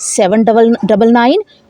799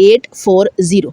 840।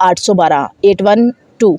812 812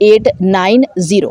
890,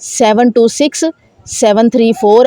726 734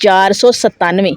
497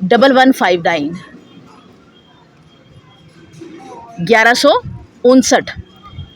1159 1159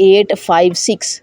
856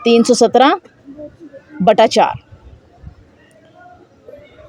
317/4।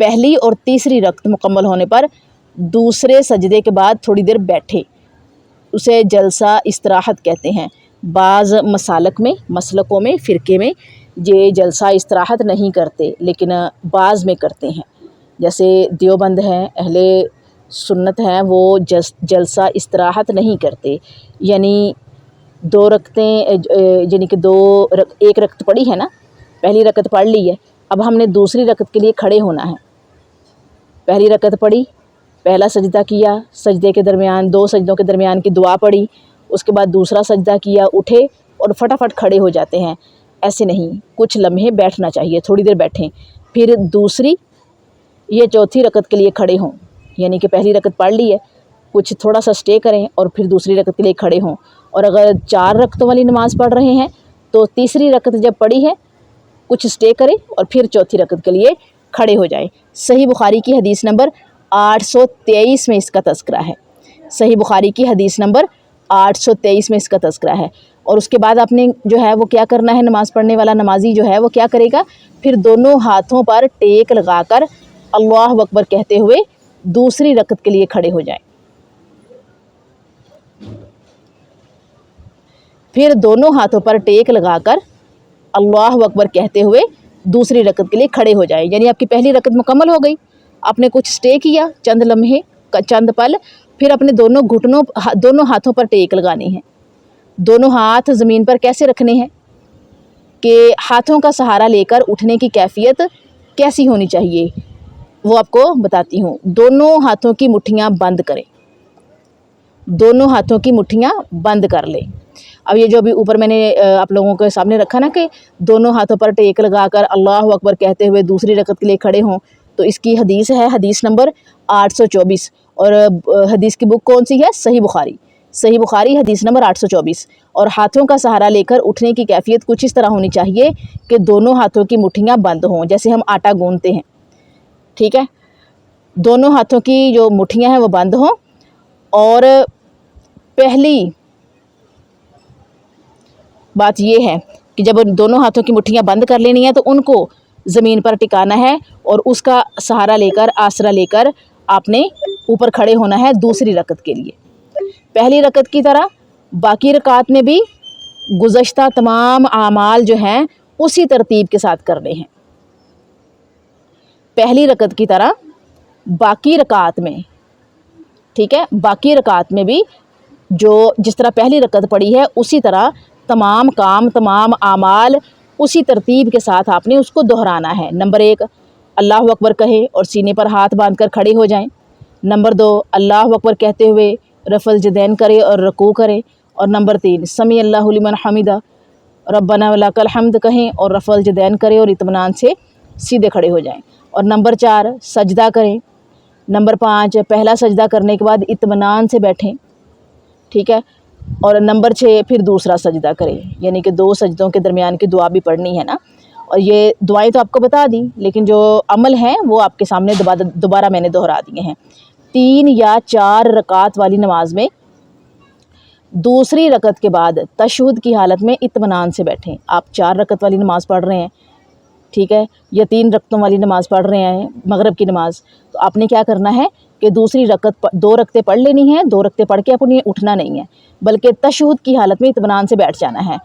پہلی اور تیسری رکعت مکمل ہونے پر دوسرے سجدے کے بعد تھوڑی دیر بیٹھے، اسے جلسہ استراحت کہتے ہیں۔ بعض مسلکوں میں فرقے میں یہ جلسہ استراحت نہیں کرتے، لیکن بعض میں کرتے ہیں، جیسے دیوبند ہیں، اہل سنت ہیں، وہ جلسہ استراحت نہیں کرتے، یعنی دو رکعتیں، یعنی کہ ایک رکعت پڑھی ہے نا، پہلی رکعت پڑھ لی ہے، اب ہم نے دوسری رکعت کے لیے کھڑے ہونا ہے۔ پہلی رکعت پڑھی، پہلا سجدہ کیا، سجدے کے درمیان دو سجدوں کے درمیان کی دعا پڑھی، اس کے بعد دوسرا سجدہ کیا، اٹھے اور فٹافٹ کھڑے ہو جاتے ہیں، ایسے نہیں، کچھ لمحے بیٹھنا چاہیے، تھوڑی دیر بیٹھیں، پھر دوسری یہ چوتھی رکعت کے لیے کھڑے ہوں، یعنی کہ پہلی رکعت پڑھ لی ہے، کچھ تھوڑا سا سٹے کریں اور پھر دوسری رکعت کے لیے کھڑے ہوں، اور اگر 4 رکعتوں والی نماز پڑھ رہے ہیں تو تیسری رکعت جب پڑھی ہے کچھ سٹے کریں اور پھر چوتھی رکعت کے لیے کھڑے ہو جائیں۔ صحیح بخاری کی حدیث نمبر 823 میں اس کا تذکرہ ہے، صحیح بخاری کی حدیث نمبر 823 میں اس کا تذکرہ ہے۔ اور اس کے بعد آپ نے جو ہے وہ کیا کرنا ہے، نماز پڑھنے والا نمازی جو ہے وہ کیا کرے گا، پھر دونوں ہاتھوں پر ٹیک لگا کر اللہ اکبر کہتے ہوئے دوسری رکعت کے لیے کھڑے ہو جائیں، پھر دونوں ہاتھوں پر ٹیک لگا کر اللہ اکبر کہتے ہوئے دوسری رکعت کے لیے کھڑے ہو جائیں، یعنی آپ کی پہلی رکعت مکمل ہو گئی، آپ نے کچھ سٹے کیا چند لمحے، چند پل، پھر اپنے دونوں ہاتھوں پر ٹیک لگانی ہے۔ دونوں ہاتھ زمین پر کیسے رکھنے ہیں کہ ہاتھوں کا سہارا لے کر اٹھنے کی کیفیت کیسی ہونی چاہیے وہ آپ کو بتاتی ہوں۔ دونوں ہاتھوں کی مٹھیاں بند کریں، دونوں ہاتھوں کی مٹھیاں بند کر لیں۔ اب یہ جو ابھی اوپر میں نے آپ لوگوں کے سامنے رکھا نا کہ دونوں ہاتھوں پر ٹیک لگا کر اللہ اکبر کہتے ہوئے دوسری رکعت کے لیے کھڑے ہوں، تو اس کی حدیث ہے حدیث نمبر 824، اور حدیث کی بک کون سی ہے، صحیح بخاری، صحیح بخاری حدیث نمبر 824۔ اور ہاتھوں کا سہارا لے کر اٹھنے کی کیفیت کچھ اس طرح ہونی چاہیے کہ دونوں ہاتھوں کی مٹھیاں بند ہوں، جیسے ہم آٹا گوندتے ہیں، ٹھیک ہے، دونوں ہاتھوں کی جو مٹھیاں ہیں وہ بند ہوں۔ اور پہلی بات یہ ہے کہ جب دونوں ہاتھوں کی مٹھیاں بند کر لینی ہے تو ان کو زمین پر ٹکانا ہے اور اس کا سہارا لے کر، آسرا لے کر آپ نے اوپر کھڑے ہونا ہے دوسری رکعت کے لیے۔ پہلی رکعت کی طرح باقی رکعات میں بھی گزشتہ تمام اعمال جو ہیں اسی ترتیب کے ساتھ کرنے ہیں۔ پہلی رکعت کی طرح باقی رکعات میں، ٹھیک ہے، باقی رکعات میں بھی جو جس طرح پہلی رکعت پڑھی ہے اسی طرح تمام کام، تمام اعمال اسی ترتیب کے ساتھ آپ نے اس کو دہرانا ہے۔ نمبر 1 اللہ اکبر کہیں اور سینے پر ہاتھ باندھ کر کھڑے ہو جائیں۔ نمبر 2 اللہ اکبر کہتے ہوئے رفع الجدین کریں اور رکوع کریں۔ اور نمبر 3 سمیع اللہ لمن حمدہ ربنا ولک الحمد کہیں اور رفع الجدین کریں اور اطمینان سے سیدھے کھڑے ہو جائیں۔ اور نمبر 4 سجدہ کریں۔ نمبر 5 پہلا سجدہ کرنے کے بعد اطمینان سے بیٹھیں، ٹھیک ہے، اور نمبر 6 پھر دوسرا سجدہ کریں، یعنی کہ 2 سجدوں کے درمیان کی دعا بھی پڑھنی ہے نا۔ اور یہ دعائیں تو آپ کو بتا دی، لیکن جو عمل ہیں وہ آپ کے سامنے دوبارہ میں نے دہرا دیے ہیں۔ 3 یا 4 رکعات والی نماز میں دوسری رکعت کے بعد تشہد کی حالت میں اطمینان سے بیٹھیں۔ آپ 4 رکعت والی نماز پڑھ رہے ہیں، ٹھیک ہے، یا 3 رکعتوں والی نماز پڑھ رہے ہیں، مغرب کی نماز، تو آپ نے کیا کرنا ہے کہ دوسری رکعت 2 رکعتیں پڑھ لینی ہیں، 2 رکعتیں پڑھ کے اپنی اٹھنا نہیں ہے، بلکہ تشہد کی حالت میں اطمینان سے بیٹھ جانا ہے۔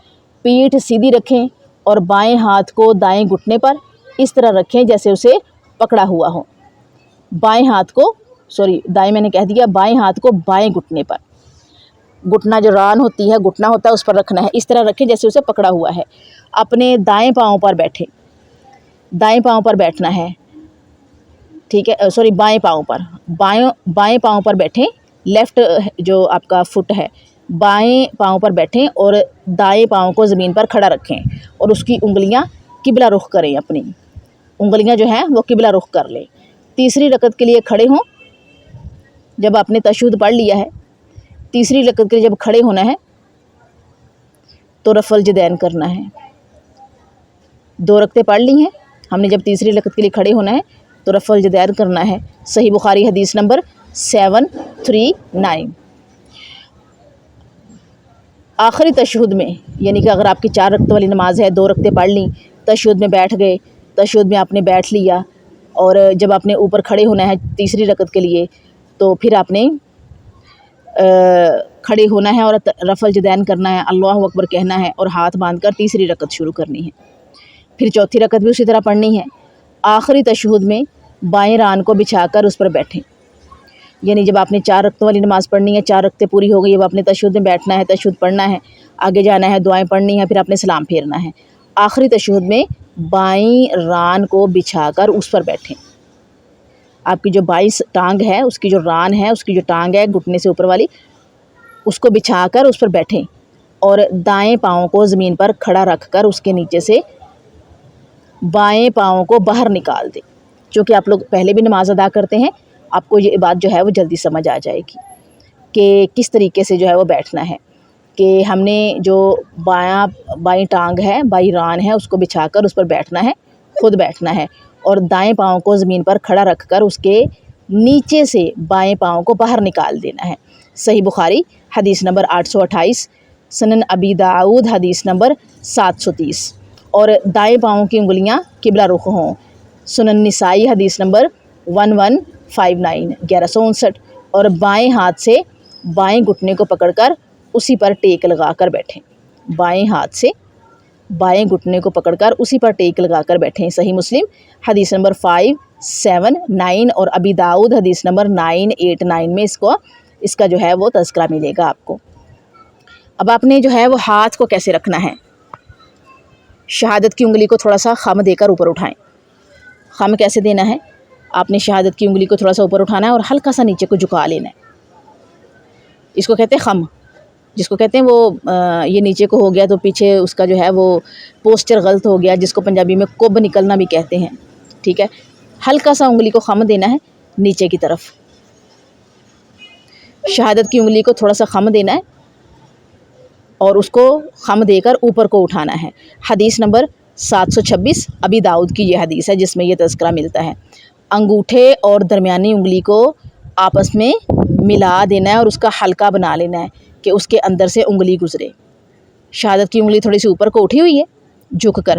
پیٹھ سیدھی رکھیں اور بائیں ہاتھ کو دائیں گھٹنے پر اس طرح رکھیں جیسے اسے پکڑا ہوا ہو۔ بائیں ہاتھ کو، دائیں میں نے کہہ دیا، بائیں ہاتھ کو بائیں گھٹنے پر، گھٹنا جو ران ہوتی ہے، گھٹنا ہوتا ہے، اس پر رکھنا ہے، اس طرح رکھیں جیسے اسے پکڑا ہوا ہے۔ اپنے دائیں پاؤں پر بیٹھیں، دائیں پاؤں پر بیٹھنا ہے، ٹھیک ہے، بائیں پاؤں پر، بائیں پاؤں پر بیٹھیں، لیفٹ جو آپ کا فٹ ہے بائیں پاؤں پر بیٹھیں اور دائیں پاؤں کو زمین پر کھڑا رکھیں اور اس کی انگلیاں قبلہ رخ کریں، اپنی انگلیاں جو ہیں وہ قبلہ رخ کر لیں۔ تیسری رکعت کے لیے کھڑے ہوں، جب آپ نے تشہد پڑھ لیا ہے، تیسری رکعت کے لیے جب کھڑے ہونا ہے تو رفع الجدین کرنا ہے۔ 2 رکعتیں پڑھ لی ہیں ہم نے، جب تیسری رکعت کے لیے کھڑے ہونا ہے تو رفع الجدین کرنا ہے۔ صحیح بخاری حدیث نمبر 739۔ آخری تشہد میں، یعنی کہ اگر آپ کی 4 رکعت والی نماز ہے، 2 رکعتیں پڑھ لیں، تشہد میں بیٹھ گئے، تشہد میں آپ نے بیٹھ لیا، اور جب آپ نے اوپر کھڑے ہونا ہے تیسری رکعت کے لیے تو پھر آپ نے کھڑے ہونا ہے اور رفع الجدین کرنا ہے، اللہ اکبر کہنا ہے اور ہاتھ باندھ کر تیسری رکعت شروع کرنی ہے۔ پھر چوتھی رکعت بھی اسی طرح پڑھنی ہے۔ آخری تشہد میں بائیں ران کو بچھا کر اس پر بیٹھیں، یعنی جب آپ نے 4 رکعتوں والی نماز پڑھنی ہے، 4 رکعتیں پوری ہو گئی، اب آپ نے تشہد میں بیٹھنا ہے، تشہد پڑھنا ہے، آگے جانا ہے، دعائیں پڑھنی ہیں، پھر آپ نے سلام پھیرنا ہے۔ آخری تشہد میں بائیں ران کو بچھا کر اس پر بیٹھیں، آپ کی جو بائیں ٹانگ ہے، اس کی جو ران ہے، اس کی جو ٹانگ ہے گھٹنے سے اوپر والی، اس کو بچھا کر اس پر بیٹھیں اور دائیں پاؤں کو زمین پر کھڑا رکھ کر اس کے نیچے سے بائیں پاؤں کو باہر نکال دیں۔ چونکہ آپ لوگ پہلے بھی نماز ادا کرتے ہیں، آپ کو یہ بات جو ہے وہ جلدی سمجھ آ جائے گی کہ کس طریقے سے جو ہے وہ بیٹھنا ہے، کہ ہم نے جو بائیں ٹانگ ہے، بائیں ران ہے، اس کو بچھا کر اس پر بیٹھنا ہے، خود بیٹھنا ہے اور دائیں پاؤں کو زمین پر کھڑا رکھ کر اس کے نیچے سے بائیں پاؤں کو باہر نکال دینا ہے۔ صحیح بخاری حدیث نمبر 828، سنن ابی داؤد حدیث نمبر 730، اور دائیں پاؤں کی انگلیاں قبلہ رخ ہوں، سنن نسائی حدیث نمبر 1159 1159، اور بائیں ہاتھ سے بائیں گھٹنے کو پکڑ کر اسی پر ٹیک لگا کر بیٹھیں، بائیں ہاتھ سے بائیں گھٹنے کو پکڑ کر اسی پر ٹیک لگا کر بیٹھیں۔ صحیح مسلم حدیث نمبر 579 اور ابی داؤد حدیث نمبر 989 میں اس کا جو ہے وہ تذکرہ ملے گا آپ کو۔ اب آپ نے جو ہے وہ ہاتھ کو کیسے رکھنا ہے، شہادت کی انگلی کو تھوڑا سا خم دے کر اوپر اٹھائیں۔ خم کیسے دینا ہے، آپ نے شہادت کی انگلی کو تھوڑا سا اوپر اٹھانا ہے اور ہلکا سا نیچے کو جھکا لینا ہے، اس کو کہتے ہیں خم، جس کو کہتے ہیں وہ یہ نیچے کو ہو گیا تو پیچھے اس کا جو ہے وہ پوسچر غلط ہو گیا، جس کو پنجابی میں کب نکلنا بھی کہتے ہیں، ٹھیک ہے۔ ہلکا سا انگلی کو خم دینا ہے نیچے کی طرف، شہادت کی انگلی کو تھوڑا سا خم دینا ہے اور اس کو خم دے کر اوپر کو اٹھانا ہے۔ حدیث نمبر 726 ابی داؤد کی یہ حدیث ہے جس میں یہ تذکرہ ملتا ہے۔ انگوٹھے اور درمیانی انگلی کو آپس میں ملا دینا ہے اور اس کا حلقہ بنا لینا ہے کہ اس کے اندر سے انگلی گزرے۔ شہادت کی انگلی تھوڑی سی اوپر کو اٹھی ہوئی ہے جھک کر،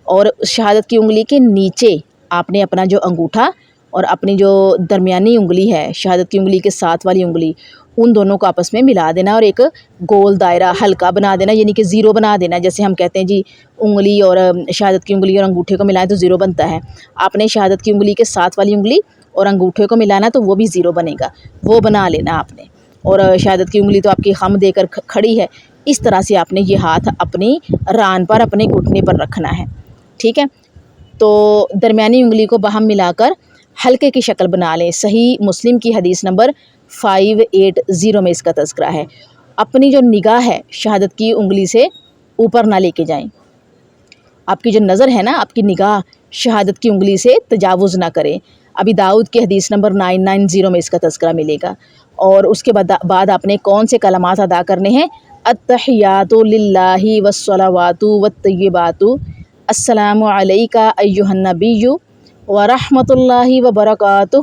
اور شہادت کی انگلی کے نیچے آپ نے اپنا جو انگوٹھا اور اپنی جو درمیانی انگلی ہے، شہادت کی انگلی کے ساتھ والی انگلی، ان دونوں کو آپس میں ملا دینا اور ایک گول دائرہ حلقہ بنا دینا، یعنی کہ زیرو بنا دینا۔ جیسے ہم کہتے ہیں جی انگلی اور شہادت کی انگلی اور انگوٹھے کو ملائیں تو زیرو بنتا ہے، آپ نے شہادت کی انگلی کے ساتھ والی انگلی اور انگوٹھے کو ملانا تو وہ بھی زیرو بنے گا، وہ بنا لینا آپ نے۔ اور شہادت کی انگلی تو آپ کی خم دے کر کھڑی ہے، اس طرح سے آپ نے یہ ہاتھ اپنی ران پر، اپنے گھٹنے پر رکھنا ہے، ٹھیک ہے۔ تو درمیانی انگلی کو باہم ملا کر حلقے کی شکل بنا لیں۔ صحیح مسلم کی حدیث نمبر 580 میں اس کا تذکرہ ہے۔ اپنی جو نگاہ ہے شہادت کی انگلی سے اوپر نہ لے کے جائیں، آپ کی جو نظر ہے نا، آپ کی نگاہ شہادت کی انگلی سے تجاوز نہ کریں۔ ابی داؤد کی حدیث نمبر 990 میں اس کا تذکرہ ملے گا۔ اور اس کے بعد آپ نے کون سے کلمات ادا کرنے ہیں، التحیات للہ والصلوات والطیبات، السلام علیک ایھا النبی ورحمۃ اللہ وبرکاتہ،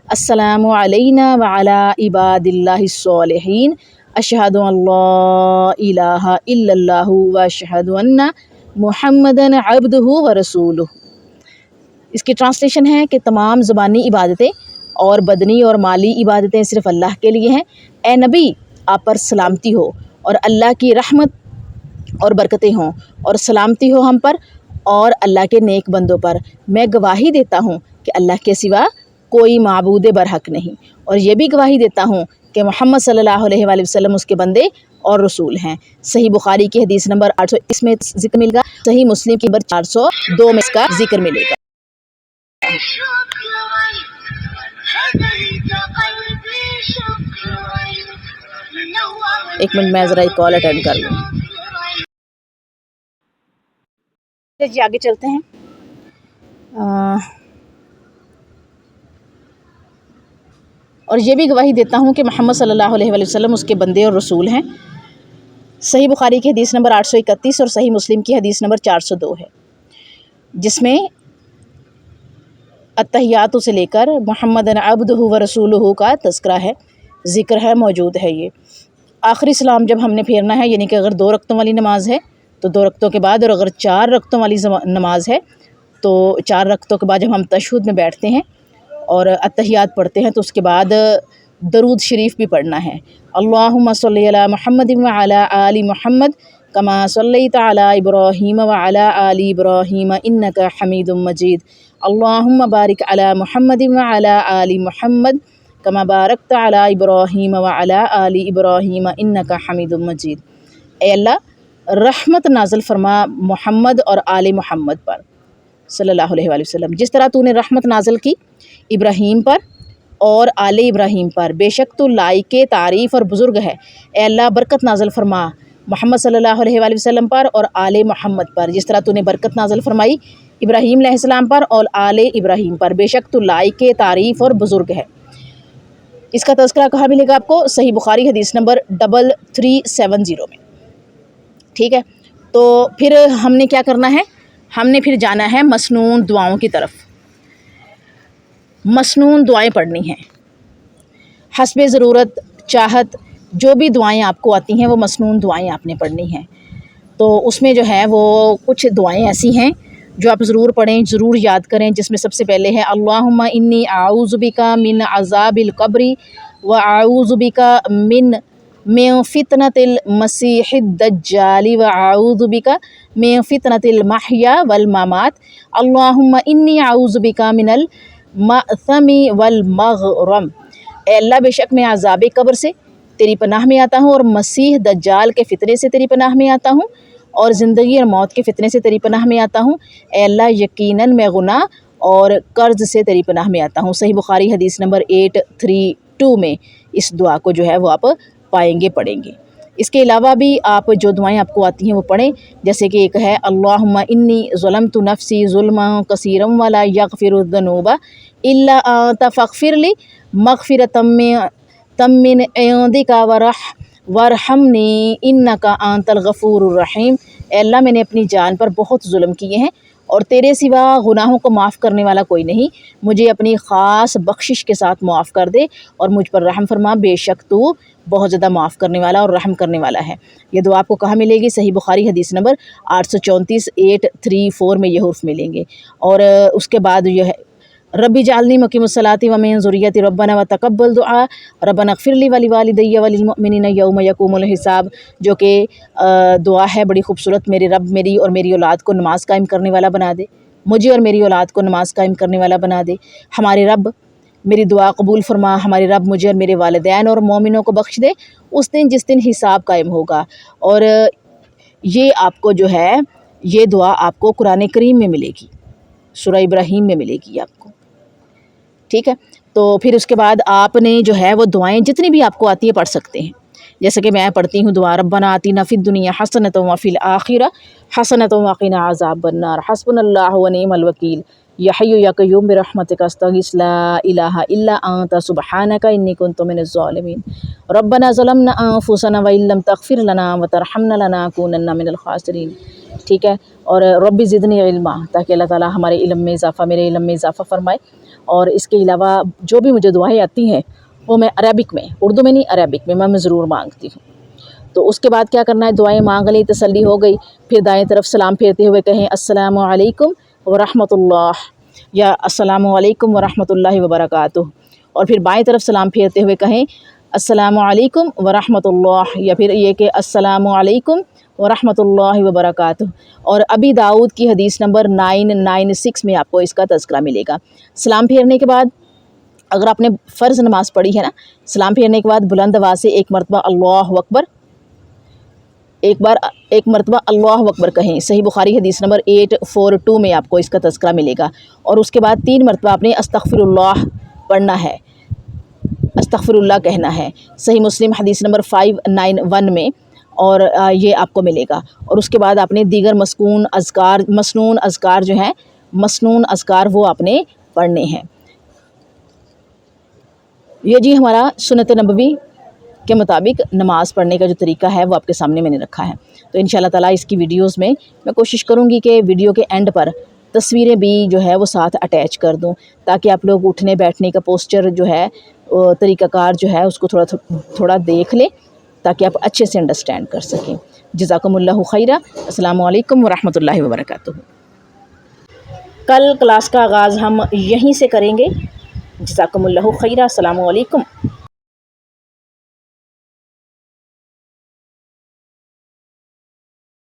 السلام علینا وعلی عباد اللہ الصالحین، اشہد ان لا الہ الا اللہ واشہد ان محمدا عبدہ ورسولہ۔ اس کی ٹرانسلیشن ہے کہ تمام زبانی عبادتیں اور بدنی اور مالی عبادتیں صرف اللہ کے لیے ہیں۔ اے نبی، آپ پر سلامتی ہو اور اللہ کی رحمت اور برکتیں ہوں، اور سلامتی ہو ہم پر اور اللہ کے نیک بندوں پر۔ میں گواہی دیتا ہوں کہ اللہ کے سوا کوئی معبود برحق نہیں، اور یہ بھی گواہی دیتا ہوں کہ محمد صلی اللہ علیہ وآلہ وسلم اس کے بندے اور رسول ہیں۔ صحیح بخاری کی حدیث نمبر 830 میں ذکر ملے گا، صحیح مسلم کی نمبر 402 میں اس کا ذکر ملے گا۔ ایک منٹ میں ذرا ایک کال اٹینڈ کر لوں۔ جی آگے چلتے ہیں۔ اور یہ بھی گواہی دیتا ہوں کہ محمد صلی اللہ علیہ وآلہ وسلم اس کے بندے اور رسول ہیں۔ صحیح بخاری کی حدیث نمبر 831 اور صحیح مسلم کی حدیث نمبر 402 ہے، جس میں التحیات سے لے کر محمد عبدہ ورسولہ کا تذکرہ ہے، ذکر ہے، موجود ہے۔ یہ آخری سلام جب ہم نے پھیرنا ہے، یعنی کہ اگر 2 رکعتوں والی نماز ہے تو 2 رکعتوں کے بعد، اور اگر 4 رکعتوں والی نماز ہے تو 4 رکعتوں کے بعد جب ہم تشہد میں بیٹھتے ہیں اور اتحیات پڑھتے ہیں تو اس کے بعد درود شریف بھی پڑھنا ہے۔ اللہم صلی علی محمد وعلی آل محمد کما صلیت علی ابراہیم وعلی آل ابراہیم انک حمید مجید۔ اللہم بارک علی محمد وعلی آل محمد کما بارکت علی ابراہیم وعلی آل ابراہیم انک حمید مجید۔ اے اللہ رحمت نازل فرما محمد اور آل محمد پر صلی اللہ علیہ وآلہ وسلم، جس طرح تو نے رحمت نازل کی ابراہیم پر اور آل ابراہیم پر، بے شک تو لائق تعریف اور بزرگ ہے۔ اے اللہ برکت نازل فرما محمد صلی اللہ علیہ وآلہ وسلم پر اور آل محمد پر، جس طرح تو نے برکت نازل فرمائی ابراہیم علیہ السلام پر اور آل ابراہیم پر، بے شک تو لائق تعریف اور بزرگ ہے۔ اس کا تذکرہ کہاں ملے گا آپ کو؟ صحیح بخاری حدیث نمبر 3370 میں، ٹھیک ہے۔ تو پھر ہم نے کیا کرنا ہے؟ ہم نے پھر جانا ہے مسنون دعاؤں کی طرف، مسنون دعائیں پڑھنی ہیں، حسب ضرورت چاہت جو بھی دعائیں آپ کو آتی ہیں وہ مسنون دعائیں آپ نے پڑھنی ہیں۔ تو اس میں جو ہے وہ کچھ دعائیں ایسی ہیں جو آپ ضرور پڑھیں، ضرور یاد کریں، جس میں سب سے پہلے ہے اللہم انی اعوذ بک من عذاب القبر و اعوذ بک من فتنۃ المسیح الدجال و اعوذ بک من فتنۃ المحیا والممات۔ اللہم انی اعوذ بک من المأثم والمغرم۔ اے اللہ بے شک میں عذاب قبر سے تیری پناہ میں آتا ہوں اور مسیح دجال کے فتنے سے تیری پناہ میں آتا ہوں اور زندگی اور موت کے فتنے سے تیری پناہ میں آتا ہوں۔ اے اللہ یقیناً میں گناہ اور قرض سے تیری پناہ میں آتا ہوں۔ صحیح بخاری حدیث نمبر 832 میں اس دعا کو جو ہے وہ آپ پائیں گے، پڑھیں گے۔ اس کے علاوہ بھی آپ جو دعائیں آپ کو آتی ہیں وہ پڑھیں، جیسے کہ ایک ہے اللہم انی ظلمت نفسی ظلما کثیرا ولا یغفر الذنوب الا انت فاغفر لی مغفرۃ من عندک وارحمنی انک انت الغفور الرحیم۔ اے اللہ میں نے اپنی جان پر بہت ظلم کیے ہیں اور تیرے سوا گناہوں کو معاف کرنے والا کوئی نہیں، مجھے اپنی خاص بخشش کے ساتھ معاف کر دے اور مجھ پر رحم فرما، بے شک تو بہت زیادہ معاف کرنے والا اور رحم کرنے والا ہے۔ یہ دعا آپ کو کہاں ملے گی؟ صحیح بخاری حدیث نمبر 834 میں یہ حروف ملیں گے۔ اور اس کے بعد یہ ہے ربی جعلنی مقیم الصلاۃ ومن ذریتی ربنا وتقبل دعا ربنا اغفر لی ولوالدی وللمؤمنین یوم یقوم الحساب، جو کہ دعا ہے بڑی خوبصورت۔ میرے رب میری اور میری اولاد کو نماز قائم کرنے والا بنا دے، مجھے اور میری اولاد کو نماز قائم کرنے والا بنا دے۔ ہمارے رب میری دعا قبول فرما، ہمارے رب مجھے اور میرے والدین اور مومنوں کو بخش دے اس دن جس دن حساب قائم ہوگا۔ اور یہ آپ کو جو ہے یہ دعا آپ کو قرآن کریم میں ملے گی، سورہ ابراہیم میں ملے گی آپ کو، ٹھیک ہے۔ تو پھر اس کے بعد آپ نے جو ہے وہ دعائیں جتنی بھی آپ کو آتی ہیں پڑھ سکتے ہیں، جیسے کہ میں پڑھتی ہوں دعا ربنا آتنا فی الدنیا حسنۃ وفی الآخرہ حسنۃ وقنا عذاب النار حسبنا اللہ ونعم الوکیل یا حی یا قیوم برحمتک استغیث لا الہ الا انت سبحانک انی کنت من الظالمین ربنا ظلمنا انفسنا وان لم تغفر لنا وترحمنا لنکونن من الخاسرین، ٹھیک ہے۔ اور رب زدنی علما، تاکہ اللہ تعالیٰ ہمارے علم میں اضافہ، میرے علم میں اضافہ فرمائے۔ اور اس کے علاوہ جو بھی مجھے دعائیں آتی ہیں وہ میں عربک میں، اردو میں نہیں عربک میں ضرور مانگتی ہوں۔ تو اس کے بعد کیا کرنا ہے؟ دعائیں مانگ لی، تسلی ہو گئی، پھر دائیں طرف سلام پھیرتے ہوئے کہیں السلام علیکم ورحمۃ اللہ یا السلام علیکم ورحمۃ اللہ وبرکاتہ، اور پھر بائیں طرف سلام پھیرتے ہوئے کہیں السلام علیکم ورحمۃ اللہ، یا پھر یہ کہ السلام علیکم ورحمۃ اللہ وبرکاتہ۔ اور ابی داؤد کی حدیث نمبر 996 میں آپ کو اس کا تذکرہ ملے گا۔ سلام پھیرنے کے بعد اگر آپ نے فرض نماز پڑھی ہے نا، سلام پھیرنے کے بعد بلند آواز سے ایک مرتبہ اللہ اکبر، ایک مرتبہ اللہ اکبر کہیں۔ صحیح بخاری حدیث نمبر 842 میں آپ کو اس کا تذکرہ ملے گا۔ اور اس کے بعد 3 مرتبہ آپ نے استغفر اللہ پڑھنا ہے، استغفر اللہ کہنا ہے، صحیح مسلم حدیث نمبر 591 میں، اور یہ آپ کو ملے گا۔ اور اس کے بعد آپ نے دیگر مسنون اذکار جو ہیں، مسنون اذکار وہ آپ نے پڑھنے ہیں۔ یہ جی ہمارا سنت نبوی کے مطابق نماز پڑھنے کا جو طریقہ ہے وہ آپ کے سامنے میں نے رکھا ہے۔ تو انشاءاللہ تعالیٰ اس کی ویڈیوز میں کوشش کروں گی کہ ویڈیو کے اینڈ پر تصویریں بھی جو ہے وہ ساتھ اٹیچ کر دوں، تاکہ آپ لوگ اٹھنے بیٹھنے کا پوسچر جو ہے، طریقہ کار جو ہے اس کو تھوڑا دیکھ لیں، تاکہ آپ اچھے سے انڈرسٹینڈ کر سکیں۔ جزاکم اللہ خیرہ۔ السلام علیکم ورحمۃ اللہ وبرکاتہ۔ کل کلاس کا آغاز ہم یہیں سے کریں گے۔ جزاکم اللہ خیرہ، السلام علیکم۔